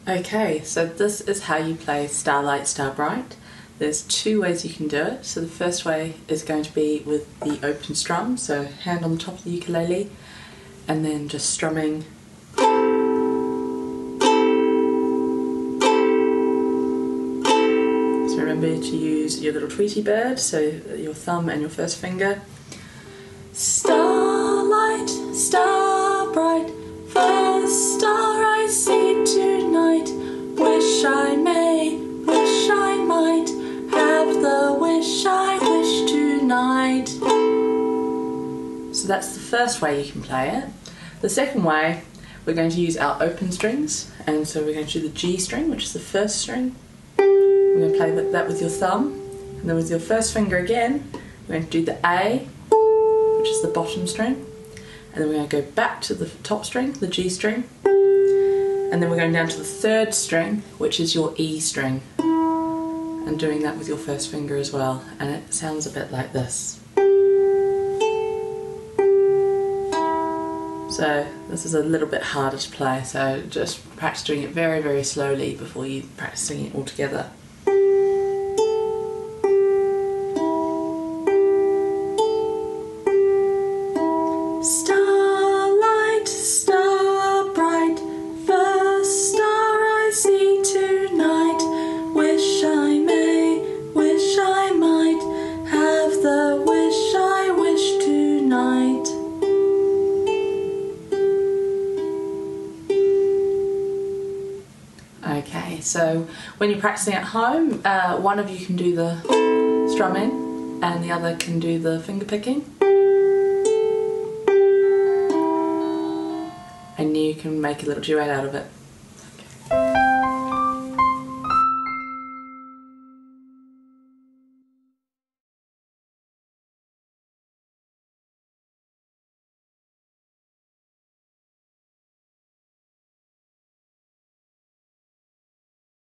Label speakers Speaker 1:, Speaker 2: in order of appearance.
Speaker 1: Okay, so this is how you play Starlight Starbright. There's two ways you can do it. So the first way is going to be with the open strum, so hand on the top of the ukulele and then just strumming. So remember to use your little Tweety bird, so your thumb and your first finger. Starlight, starbright, first star I see tonight. Wish I may, wish I might, have the wish I wish tonight. So that's the first way you can play it. The second way, we're going to use our open strings, and so we're going to do the G string, which is the first string. We're going to play that with your thumb, and then with your first finger again, we're going to do the A, which is the bottom string, and then we're going to go back to the top string, the G string, and then we're going down to the third string, which is your E string, and doing that with your first finger as well, and it sounds a bit like this. So this is a little bit harder to play, so just practice doing it very, very slowly before you practice singing it all together. Starlight, starbright, first star I see tonight. Wish I may, wish I might, have the wish I wish tonight. Okay, so when you're practicing at home, one of you can do the strumming and the other can do the finger picking. And you can make a little duet out of it.